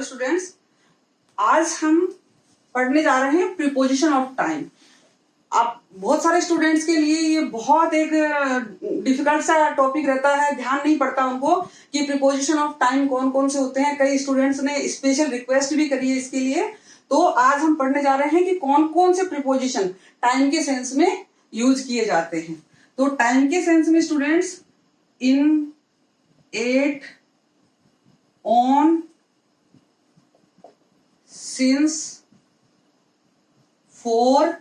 Students, आज हम पढ़ने जा रहे हैं प्रीपोजिशन ऑफ टाइम। आप बहुत सारे स्टूडेंट्स के लिए ये बहुत एक डिफिकल्ट सा टॉपिक रहता है, ध्यान नहीं पड़ता उनको कि प्रीपोजिशन ऑफ टाइम कौन कौन से होते हैं। कई स्टूडेंट्स ने स्पेशल रिक्वेस्ट भी करी है इसके लिए। तो आज हम पढ़ने जा रहे हैं कि कौन कौन से प्रीपोजिशन टाइम के सेंस में यूज किए जाते हैं। तो टाइम के सेंस में students in, at, on, since, for,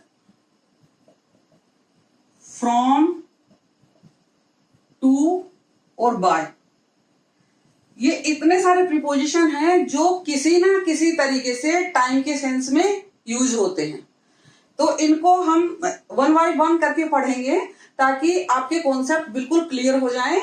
from, to और बाय, ये इतने सारे प्रीपोजिशन हैं जो किसी ना किसी तरीके से टाइम के सेंस में यूज होते हैं। तो इनको हम वन बाय वन करके पढ़ेंगे ताकि आपके कॉन्सेप्ट बिल्कुल क्लियर हो जाएं।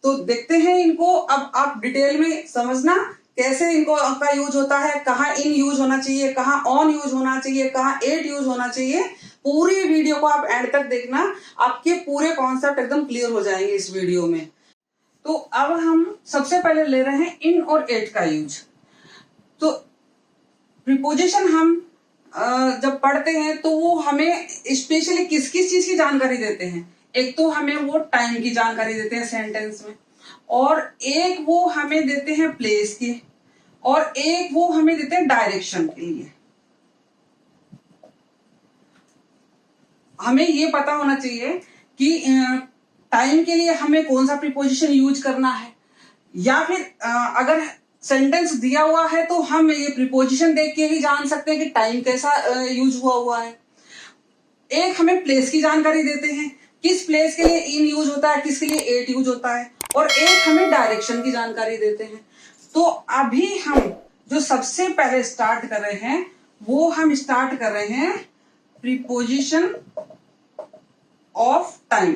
तो देखते हैं इनको, अब आप डिटेल में समझना कैसे इनको का यूज होता है, कहाँ इन यूज होना चाहिए, कहाँ ऑन यूज होना चाहिए, कहाँ एट यूज होना चाहिए। पूरी वीडियो को आप एंड तक देखना, आपके पूरे कॉन्सेप्ट एकदम क्लियर हो जाएंगे इस वीडियो में। तो अब हम सबसे पहले ले रहे हैं इन और एट का यूज। तो प्रीपोजिशन हम जब पढ़ते हैं तो वो हमें स्पेशली किस किस चीज की जानकारी देते हैं। एक तो हमें वो टाइम की जानकारी देते हैं सेंटेंस में, और एक वो हमें देते हैं प्लेस की, और एक वो हमें देते हैं डायरेक्शन के लिए। हमें ये पता होना चाहिए कि टाइम के लिए हमें कौन सा प्रीपोजिशन यूज करना है, या फिर अगर सेंटेंस दिया हुआ है तो हम ये प्रीपोजिशन देख के ही जान सकते हैं कि टाइम कैसा यूज हुआ है। एक हमें प्लेस की जानकारी देते हैं, किस प्लेस के लिए इन यूज होता है, किसके लिए एट यूज होता है, और एक हमें डायरेक्शन की जानकारी देते हैं। तो अभी हम जो सबसे पहले स्टार्ट कर रहे हैं वो हम स्टार्ट कर रहे हैं प्रीपोजिशन ऑफ टाइम,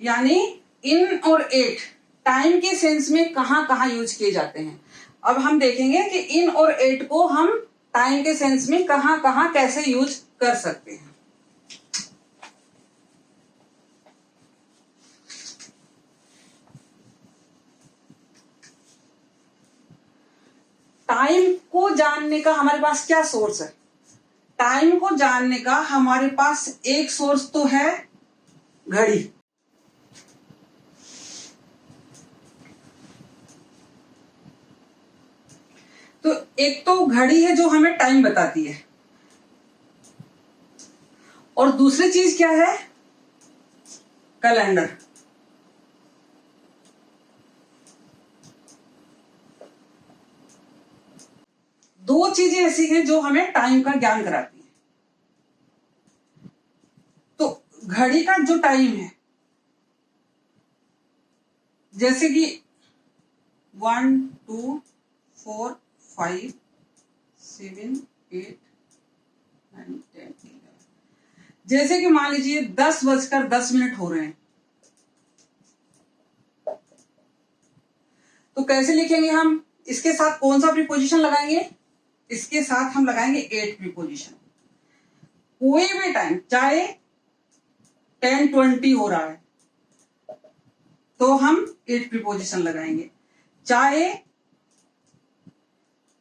यानी इन और एट टाइम के सेंस में कहां कहां यूज किए जाते हैं। अब हम देखेंगे कि इन और एट को हम टाइम के सेंस में कहां कहां कैसे यूज कर सकते हैं। टाइम को जानने का हमारे पास क्या सोर्स है? टाइम को जानने का हमारे पास एक सोर्स तो है घड़ी। तो एक तो घड़ी है जो हमें टाइम बताती है, और दूसरी चीज क्या है? कैलेंडर। दो चीजें ऐसी हैं जो हमें टाइम का ज्ञान कराती है। तो घड़ी का जो टाइम है, जैसे कि 1, 2, 4, 5, 7, 8, 9, 10, 11, जैसे कि मान लीजिए 10:10 हो रहे हैं, तो कैसे लिखेंगे हम? इसके साथ कौन सा प्रीपोजिशन लगाएंगे? इसके साथ हम लगाएंगे एट प्रीपोजिशन। कोई भी टाइम, चाहे 10:20 हो रहा है तो हम एट प्रीपोजिशन लगाएंगे, चाहे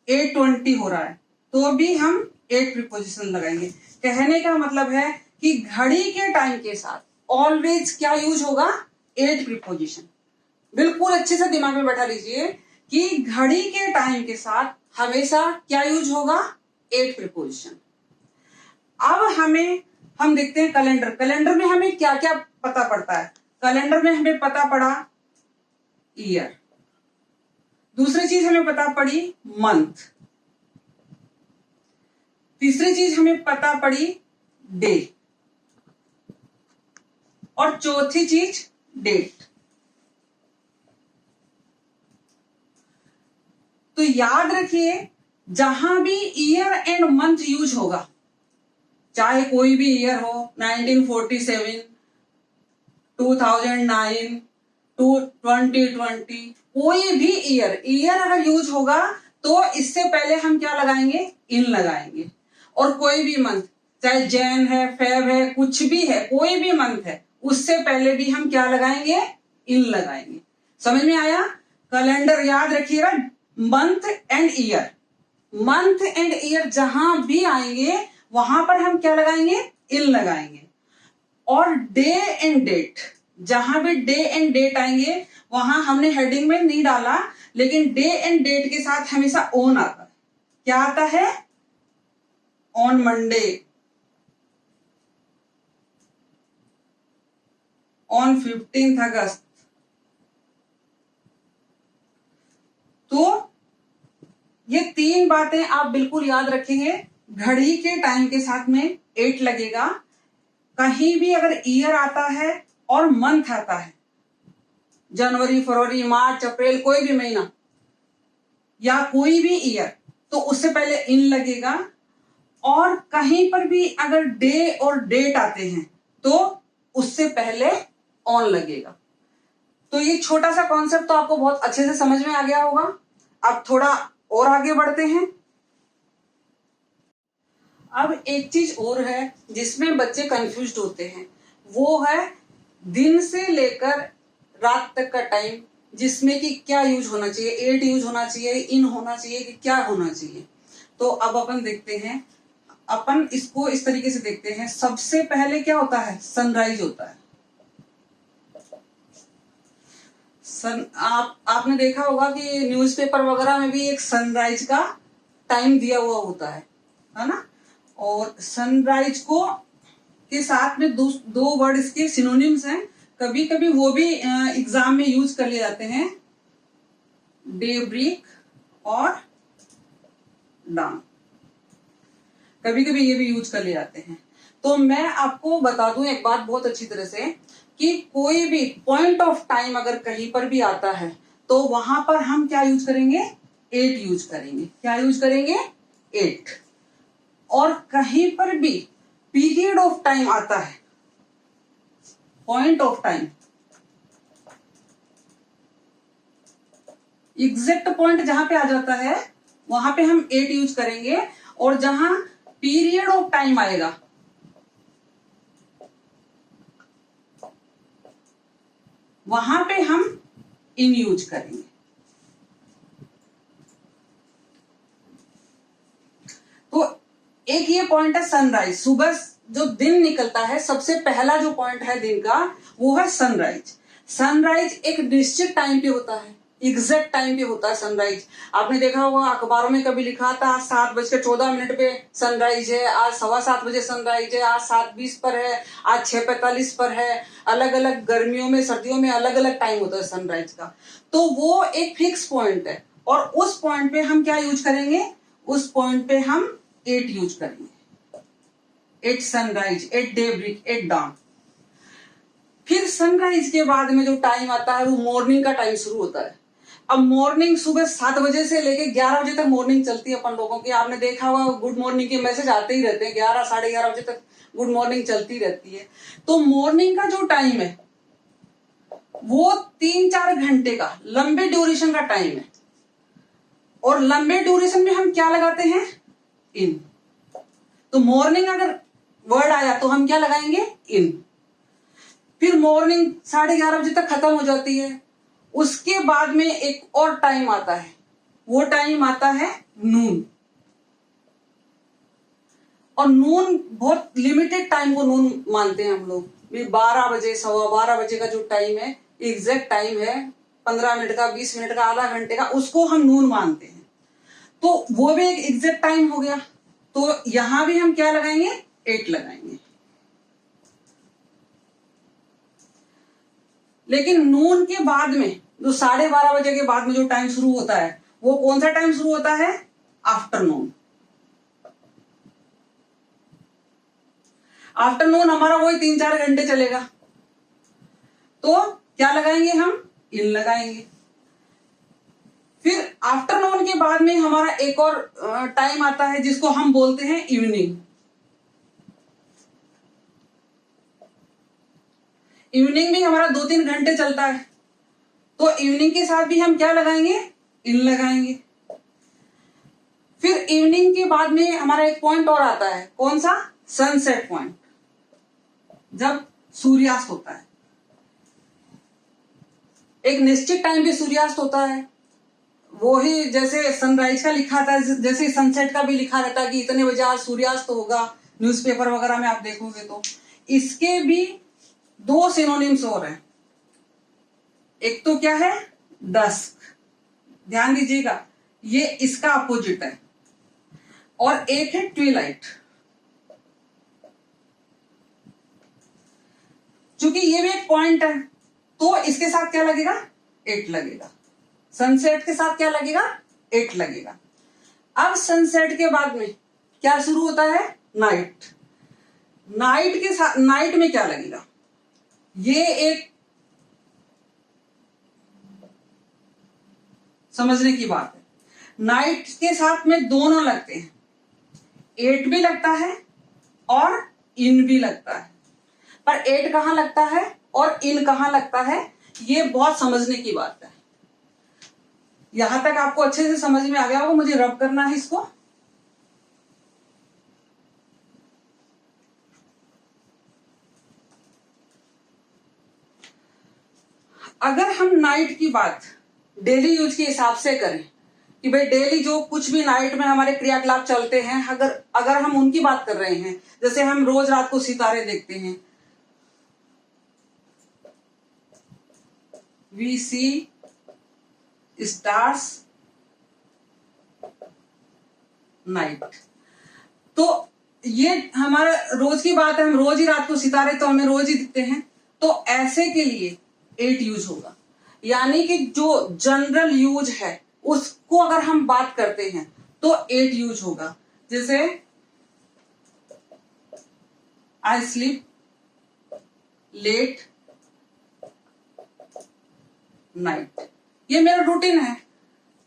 8:20 हो रहा है तो भी हम एट प्रीपोजिशन लगाएंगे। कहने का मतलब है कि घड़ी के टाइम के साथ ऑलवेज क्या यूज होगा? At preposition. बिल्कुल अच्छे से दिमाग में बैठा लीजिए कि घड़ी के टाइम के साथ हमेशा क्या यूज होगा? At preposition. अब हम देखते हैं कैलेंडर। कैलेंडर में हमें क्या क्या पता पड़ता है? कैलेंडर में हमें पता पड़ा ईयर, दूसरी चीज हमें पता पड़ी मंथ, तीसरी चीज हमें पता पड़ी डे, और चौथी चीज डेट। तो याद रखिए, जहां भी ईयर एंड मंथ यूज होगा, चाहे कोई भी ईयर हो, 1947, 2009, 2020, कोई भी ईयर अगर यूज होगा तो इससे पहले हम क्या लगाएंगे? इन लगाएंगे। और कोई भी मंथ, चाहे जैन है, फेब है, कुछ भी है, कोई भी मंथ है, उससे पहले भी हम क्या लगाएंगे? इन लगाएंगे। समझ में आया? कैलेंडर याद रखिएगा, month and year, month and year जहां भी आएंगे वहां पर हम क्या लगाएंगे, इन लगाएंगे। और डे एंड डेट, जहां भी डे एंड डेट आएंगे वहां हमने हेडिंग में नहीं डाला, लेकिन डे एंड डेट के साथ हमेशा ऑन आता है। क्या आता है, ऑन मंडे, ऑन 15 अगस्त। तो ये तीन बातें आप बिल्कुल याद रखेंगे। घड़ी के टाइम के साथ में 8 लगेगा। कहीं भी अगर ईयर आता है और मंथ आता है, जनवरी, फरवरी, मार्च, अप्रैल, कोई भी महीना या कोई भी ईयर, तो उससे पहले इन लगेगा। और कहीं पर भी अगर डे और डेट आते हैं तो उससे पहले ऑन लगेगा। तो ये छोटा सा कॉन्सेप्ट तो आपको बहुत अच्छे से समझ में आ गया होगा। अब थोड़ा और आगे बढ़ते हैं। अब एक चीज और है जिसमें बच्चे कंफ्यूज्ड होते हैं, वो है दिन से लेकर रात तक का टाइम, जिसमें कि क्या यूज होना चाहिए, एट यूज होना चाहिए, इन होना चाहिए, कि क्या होना चाहिए। तो अब अपन देखते हैं, अपन इसको इस तरीके से देखते हैं। सबसे पहले क्या होता है, सनराइज होता है। आपने देखा होगा कि न्यूज़पेपर वगैरह में भी एक सनराइज का टाइम दिया हुआ होता है ना। और सनराइज को के साथ में दो वर्ड इसके सिनोनिम्स हैं। कभी कभी वो भी एग्जाम में यूज कर लिए जाते हैं, डे ब्रेक और डाउन, कभी कभी ये भी यूज कर लिए जाते हैं। तो मैं आपको बता दूं एक बात बहुत अच्छी तरह से, कि कोई भी पॉइंट ऑफ टाइम अगर कहीं पर भी आता है तो वहां पर हम क्या यूज करेंगे, 8 यूज करेंगे। क्या यूज करेंगे, 8। और कहीं पर भी पीरियड ऑफ टाइम आता है, point of time, exact point जहां पे आ जाता है वहां पे हम 8 यूज करेंगे। और जहां पीरियड ऑफ टाइम आएगा वहां पे हम इन यूज करेंगे। तो एक ये पॉइंट है सनराइज, सुबह जो दिन निकलता है सबसे पहला जो पॉइंट है दिन का वो है सनराइज। सनराइज एक निश्चित टाइम पे होता है, एग्जैक्ट टाइम पे होता है सनराइज। आपने देखा होगा अखबारों में कभी लिखा था 7:14 पे सनराइज है, आज 7:15 बजे सनराइज है, आज 7:20 पर है, आज 6:45 पर है। अलग अलग गर्मियों में सर्दियों में अलग अलग टाइम होता है सनराइज का। तो वो एक फिक्स पॉइंट है और उस पॉइंट पे हम क्या यूज करेंगे, उस पॉइंट पे हम 8 यूज करेंगे। 8 सनराइज, 8 डे ब्रेक, 8 डाउन। फिर सनराइज के बाद में जो टाइम आता है वो मॉर्निंग का टाइम शुरू होता है। अब मॉर्निंग सुबह 7 बजे से लेके 11 बजे तक मॉर्निंग चलती है अपन लोगों की। आपने देखा होगा गुड मॉर्निंग के मैसेज आते ही रहते हैं, 11 साढ़े 11 बजे तक गुड मॉर्निंग चलती रहती है। तो मॉर्निंग का जो टाइम है वो 3-4 घंटे का लंबे ड्यूरेशन का टाइम है। और लंबे ड्यूरेशन में हम क्या लगाते हैं, इन। तो मॉर्निंग अगर वर्ड आया तो हम क्या लगाएंगे, इन। फिर मॉर्निंग 11:30 बजे तक खत्म हो जाती है। उसके बाद में एक और टाइम आता है, वो टाइम आता है नून। और नून बहुत लिमिटेड टाइम को नून मानते हैं हम लोग। 12 बजे, 12:15 बजे का जो टाइम है, एग्जैक्ट टाइम है, 15 मिनट का, 20 मिनट का, आधा घंटे का, उसको हम नून मानते हैं। तो वो भी एक एग्जैक्ट टाइम हो गया। तो यहां भी हम क्या लगाएंगे, 8 लगाएंगे। लेकिन नून के बाद में जो 12:30 बजे के बाद में जो टाइम शुरू होता है वो कौन सा टाइम शुरू होता है, आफ्टरनून। आफ्टरनून हमारा वही 3-4 घंटे चलेगा। तो क्या लगाएंगे हम, इन लगाएंगे। फिर आफ्टरनून के बाद में हमारा एक और टाइम आता है जिसको हम बोलते हैं इवनिंग। इवनिंग में हमारा 2-3 घंटे चलता है। तो इवनिंग के साथ भी हम क्या लगाएंगे, इन लगाएंगे। फिर इवनिंग के बाद में हमारा एक पॉइंट और आता है, कौन सा, सनसेट पॉइंट, जब सूर्यास्त होता है। एक निश्चित टाइम पे सूर्यास्त होता है वो ही जैसे सनराइज का लिखा था, जैसे सनसेट का भी लिखा रहता है कि इतने बजे आज सूर्यास्त होगा, न्यूज़पेपर वगैरह में आप देखोगे तो इसके भी दो सिनोनिम्स और हैं। एक तो क्या है, डस्क, ध्यान दीजिएगा ये इसका अपोजिट है, और एक है ट्विलाइट। चूंकि ये भी एक पॉइंट है तो इसके साथ क्या लगेगा, 8 लगेगा। सनसेट के साथ क्या लगेगा, 8 लगेगा। अब सनसेट के बाद में क्या शुरू होता है, नाइट। नाइट के साथ, नाइट में क्या लगेगा, ये एक समझने की बात है। नाइट के साथ में दोनों लगते हैं, 8 भी लगता है और इन भी लगता है, पर 8 कहां लगता है और इन कहां लगता है, ये बहुत समझने की बात है। यहां तक आपको अच्छे से समझ में आ गया होगा, मुझे रब करना है इसको। अगर हम नाइट की बात डेली यूज के हिसाब से करें कि भाई डेली जो कुछ भी नाइट में हमारे क्रियाकलाप चलते हैं, अगर हम उनकी बात कर रहे हैं, जैसे हम रोज रात को सितारे देखते हैं, वी सी स्टार्स नाइट, तो ये हमारा रोज की बात है, हम रोज ही रात को सितारे तो हमें रोज ही दिखते हैं, तो ऐसे के लिए 8 यूज होगा। यानी कि जो जनरल यूज है उसको अगर हम बात करते हैं तो 8 यूज होगा। जैसे आई स्लीप लेट नाइट, ये मेरा रूटीन है,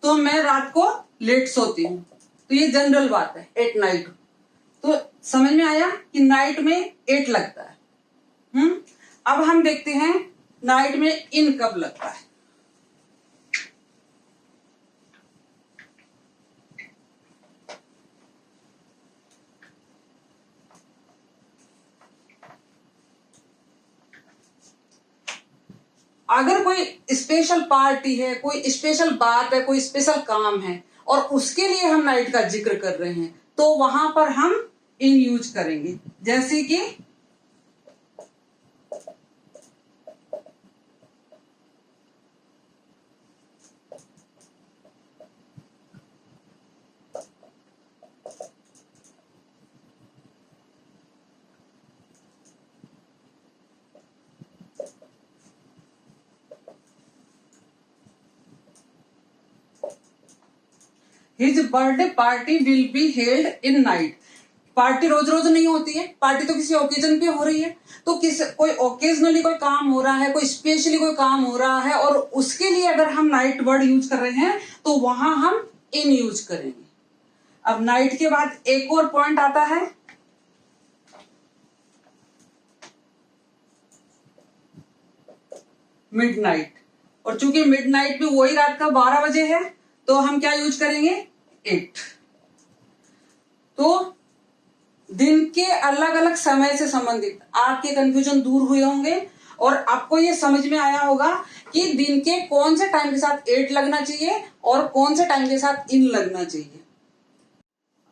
तो मैं रात को लेट सोती हूं, तो ये जनरल बात है, 8 नाइट। तो समझ में आया कि नाइट में 8 लगता है। अब हम देखते हैं नाइट में इन कब लगता है। अगर कोई स्पेशल पार्टी है, कोई स्पेशल बात है, कोई स्पेशल काम है और उसके लिए हम नाइट का जिक्र कर रहे हैं, तो वहां पर हम इन यूज करेंगे। जैसे कि his birthday party will be held in night. Party रोज रोज नहीं होती है, पार्टी तो किसी ओकेजन पे हो रही है, तो कोई ओकेजनली कोई काम हो रहा है, कोई स्पेशली कोई काम हो रहा है, और उसके लिए अगर हम नाइट वर्ड यूज कर रहे हैं तो वहां हम इन यूज करेंगे। अब नाइट के बाद एक और पॉइंट आता है मिडनाइट, और चूंकि मिडनाइट भी वही रात का 12 बजे है, तो हम क्या यूज करेंगे, 8। तो दिन के अलग अलग समय से संबंधित आपके कंफ्यूजन दूर हुए होंगे, और आपको ये समझ में आया होगा कि दिन के कौन से टाइम के साथ 8 लगना चाहिए और कौन से टाइम के साथ इन लगना चाहिए।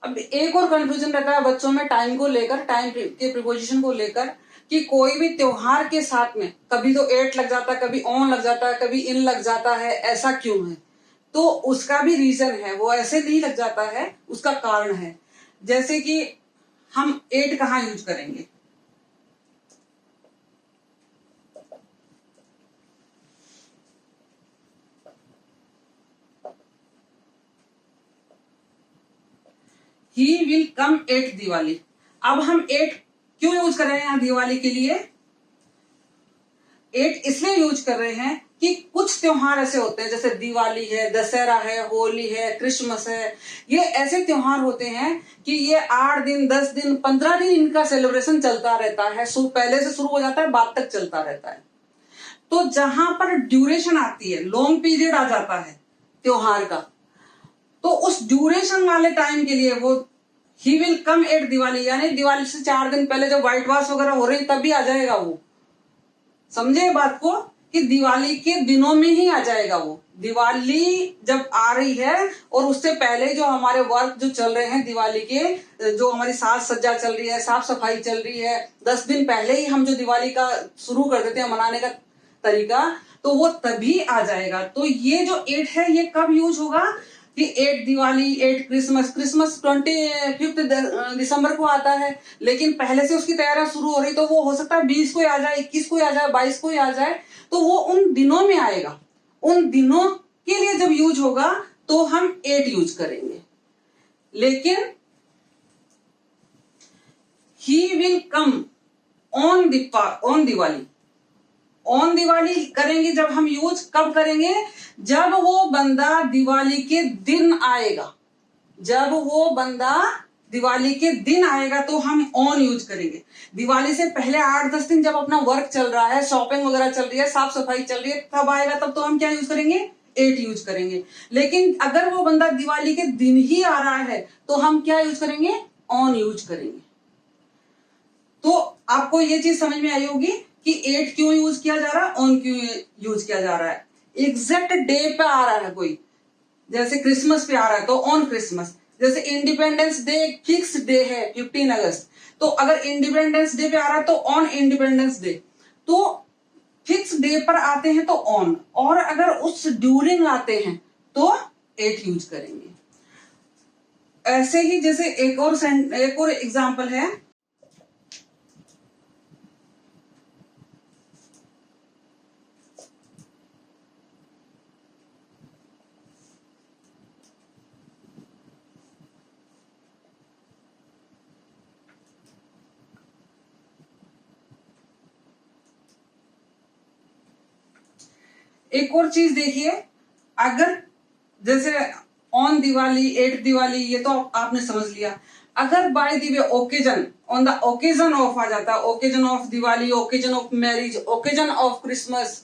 अब एक और कंफ्यूजन रहता है बच्चों में टाइम को लेकर, टाइम के प्रीपोजिशन को लेकर, कि कोई भी त्योहार के साथ में कभी तो 8 लग जाता है, कभी ऑन लग जाता है, कभी इन लग जाता है, ऐसा क्यों है। तो उसका भी रीजन है, वो ऐसे नहीं लग जाता है, उसका कारण है। जैसे कि हम 8 कहां यूज करेंगे, he will come at Diwali. अब हम 8 क्यों यूज कर रहे हैं यहां दिवाली के लिए, 8 इसलिए यूज कर रहे हैं कि कुछ त्योहार ऐसे होते हैं, जैसे दिवाली है, दशहरा है, होली है, क्रिसमस है, ये ऐसे त्योहार होते हैं कि ये 8 दिन, 10 दिन, 15 दिन इनका सेलिब्रेशन चलता रहता है, पहले से शुरू हो जाता है, बाद तक चलता रहता है। तो जहां पर ड्यूरेशन आती है, लॉन्ग पीरियड आ जाता है त्योहार का, तो उस ड्यूरेशन वाले टाइम के लिए वो he will come at Diwali, यानी दिवाली से 4 दिन पहले जब व्हाइट वॉश वगैरह हो रही तभी आ जाएगा वो। समझे बात को कि दिवाली के दिनों में ही आ जाएगा वो, दिवाली जब आ रही है और उससे पहले जो हमारे वर्क जो चल रहे हैं दिवाली के, जो हमारी साज सज्जा चल रही है, साफ सफाई चल रही है, 10 दिन पहले ही हम जो दिवाली का शुरू कर देते हैं मनाने का तरीका, तो वो तभी आ जाएगा। तो ये जो 8 है ये कब यूज होगा कि 8 दिवाली, 8 क्रिसमस, क्रिसमस 25 दिसंबर को आता है, लेकिन पहले से उसकी तैयारियां शुरू हो रही, तो वो हो सकता है 20 को आ जाए, 21 को आ जाए, 22 को आ जाए, तो वो उन दिनों में आएगा। उन दिनों के लिए जब यूज होगा तो हम 8 यूज करेंगे। लेकिन ही will come on Diwali, on Diwali करेंगे जब हम यूज, कब करेंगे? जब वो बंदा दिवाली के दिन आएगा, जब वो बंदा दिवाली के दिन आएगा तो हम ऑन यूज करेंगे। दिवाली से पहले 8-10 दिन जब अपना वर्क चल रहा है, शॉपिंग वगैरह चल रही है, साफ सफाई चल रही है, तब आएगा, तब तो हम क्या यूज करेंगे? 8 यूज करेंगे। लेकिन अगर वो बंदा दिवाली के दिन ही आ रहा है तो हम क्या यूज करेंगे? ऑन यूज करेंगे। तो आपको ये चीज समझ में आई होगी कि 8 क्यों यूज किया जा रहा है, ऑन क्यों यूज किया जा रहा है। एग्जैक्ट डे पे आ रहा है कोई, जैसे क्रिसमस पे आ रहा है तो ऑन क्रिसमस, जैसे इंडिपेंडेंस डे फिक्स डे है 15 अगस्त, तो अगर इंडिपेंडेंस डे पे आ रहा है तो ऑन इंडिपेंडेंस डे, तो फिक्स डे पर आते हैं तो ऑन, और अगर उस ड्यूरिंग आते हैं तो 8 यूज करेंगे। ऐसे ही जैसे एक और एग्जांपल है, एक और चीज देखिए, अगर जैसे ऑन दिवाली, 8 दिवाली, ये तो आपने समझ लिया। अगर by the way occasion, on the occasion of आ जाता है, occasion of Diwali, occasion of marriage, occasion of Christmas,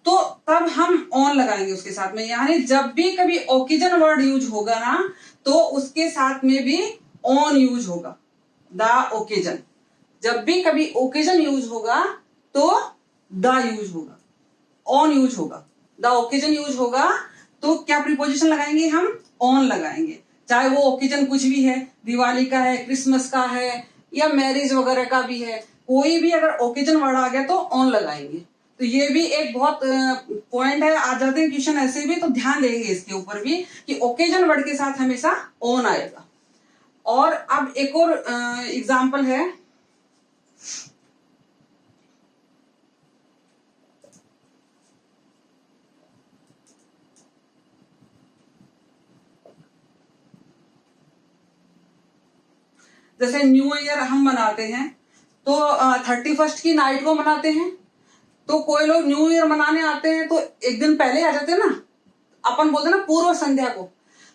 तो तब हम ऑन लगाएंगे उसके साथ में। यानी जब भी कभी ओकेजन वर्ड यूज होगा ना, तो उसके साथ में भी ऑन यूज होगा। द ओकेजन, जब भी कभी ओकेजन यूज होगा तो द यूज होगा, ऑन यूज होगा। द ओकेजन यूज होगा तो क्या प्रीपोजिशन लगाएंगे हम? ऑन लगाएंगे। चाहे वो ओकेजन कुछ भी है, दिवाली का है, क्रिसमस का है, या मैरिज वगैरह का भी है, कोई भी अगर ओकेजन वर्ड आ गया तो ऑन लगाएंगे। तो ये भी एक बहुत पॉइंट है, आ जाते हैं क्वेश्चन ऐसे भी, तो ध्यान देंगे इसके ऊपर भी कि ओकेजन वर्ड के साथ हमेशा ऑन आएगा। और अब एक और एग्जाम्पल है, जैसे न्यू ईयर हम मनाते हैं तो 31 की नाइट को मनाते हैं, तो कोई लोग न्यू ईयर मनाने आते हैं तो एक दिन पहले आ जाते हैं ना, अपन बोलते हैं ना पूर्व संध्या को।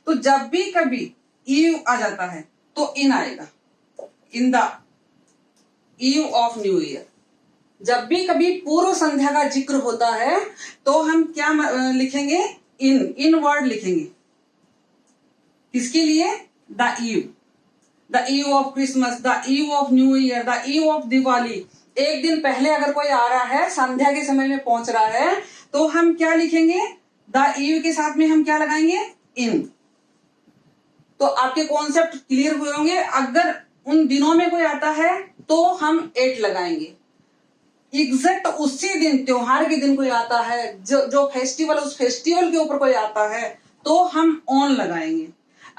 तो जब भी कभी ईव आ जाता है तो इन आएगा, in the eve of new year. जब भी कभी पूर्व संध्या का जिक्र होता है तो हम क्या लिखेंगे? इन वर्ड लिखेंगे। किसके लिए? The eve, the eve of Christmas, the eve of new year, the eve of Diwali. एक दिन पहले अगर कोई आ रहा है, संध्या के समय में पहुंच रहा है, तो हम क्या लिखेंगे? द ईव के साथ में हम क्या लगाएंगे? इन। तो आपके कॉन्सेप्ट क्लियर हुए होंगे। अगर उन दिनों में कोई आता है तो हम 8 लगाएंगे। एग्जैक्ट उसी दिन, त्योहार के दिन कोई आता है, जो फेस्टिवल, उस फेस्टिवल के ऊपर कोई आता है तो हम ऑन लगाएंगे।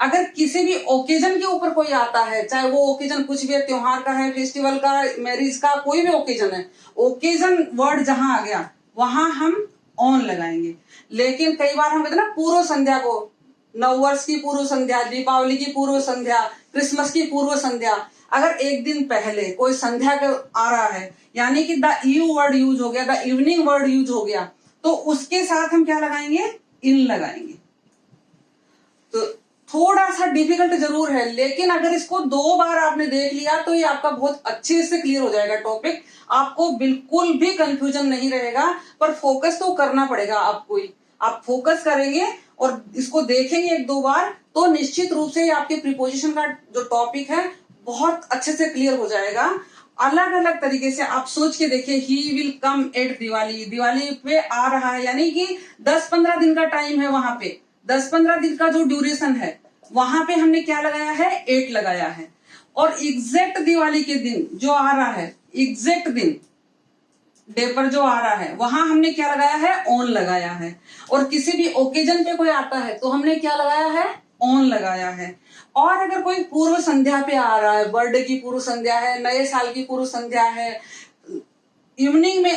अगर किसी भी ओकेजन के ऊपर कोई आता है, चाहे वो ओकेजन कुछ भी है, त्योहार का है, फेस्टिवल का, मैरिज का, कोई भी ओकेजन है, ओकेजन वर्ड जहां आ गया वहां हम ऑन लगाएंगे। लेकिन कई बार हम कहते हैं ना पूर्व संध्या को, नववर्ष की पूर्व संध्या, दीपावली की पूर्व संध्या, क्रिसमस की पूर्व संध्या, अगर एक दिन पहले कोई संध्या का आ रहा है, यानी कि द ईव वर्ड यूज हो गया, द इवनिंग वर्ड यूज हो गया, तो उसके साथ हम क्या लगाएंगे? इन लगाएंगे। तो थोड़ा सा डिफिकल्ट जरूर है, लेकिन अगर इसको 2 बार आपने देख लिया तो ये आपका बहुत अच्छे से क्लियर हो जाएगा टॉपिक। आपको बिल्कुल भी कंफ्यूजन नहीं रहेगा, पर फोकस तो करना पड़ेगा आपको ही। आप फोकस करेंगे और इसको देखेंगे 1-2 बार तो निश्चित रूप से आपके प्रीपोजिशन का जो टॉपिक है बहुत अच्छे से क्लियर हो जाएगा। अलग अलग तरीके से आप सोच के देखिए, he will come at Diwali, Diwali पे आ रहा है, यानी कि 10-15 दिन का टाइम है वहां पे, 10-15 दिन का जो ड्यूरेशन है वहां पे हमने क्या लगाया है, 8 लगाया है। और एग्जैक्ट दिवाली के दिन जो आ रहा है, एग्जैक्ट दिन डे पर जो आ रहा है वहां हमने क्या लगाया है, ऑन लगाया है। और किसी भी ओकेजन पे कोई आता है तो हमने क्या लगाया है, ऑन लगाया है। और अगर कोई पूर्व संध्या पे आ रहा है, बर्थडे की पूर्व संध्या है, नए साल की पूर्व संध्या है, इवनिंग में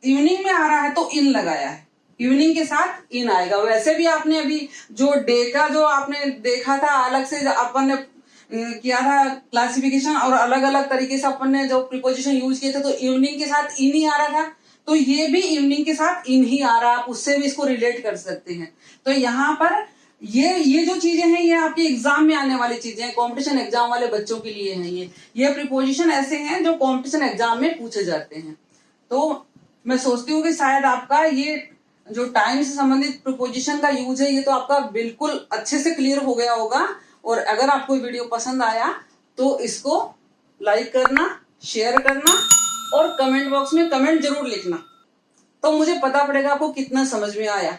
इवनिंग में आ रहा है तो इन लगाया है, इवनिंग के साथ इन आएगा। वैसे भी आपने अभी जो डे का जो आपने देखा था, अलग से अपन ने किया था क्लासिफिकेशन, और अलग अलग तरीके से अपन ने जो प्रीपोजिशन यूज किए थे, तो इवनिंग के साथ इन ही आ रहा था, तो ये भी इवनिंग के साथ इन ही आ रहा है, आप उससे भी इसको रिलेट कर सकते हैं। तो यहाँ पर ये जो चीजें हैं ये आपके एग्जाम में आने वाली चीजें हैं, कॉम्पिटिशन एग्जाम वाले बच्चों के लिए हैं। ये प्रीपोजिशन ऐसे हैं जो कॉम्पिटिशन एग्जाम में पूछे जाते हैं। तो मैं सोचती हूँ कि शायद आपका ये जो टाइम से संबंधित प्रीपोजिशन का यूज है ये तो आपका बिल्कुल अच्छे से क्लियर हो गया होगा। और अगर आपको वीडियो पसंद आया तो इसको लाइक करना, शेयर करना और कमेंट बॉक्स में कमेंट जरूर लिखना, तो मुझे पता पड़ेगा आपको कितना समझ में आया।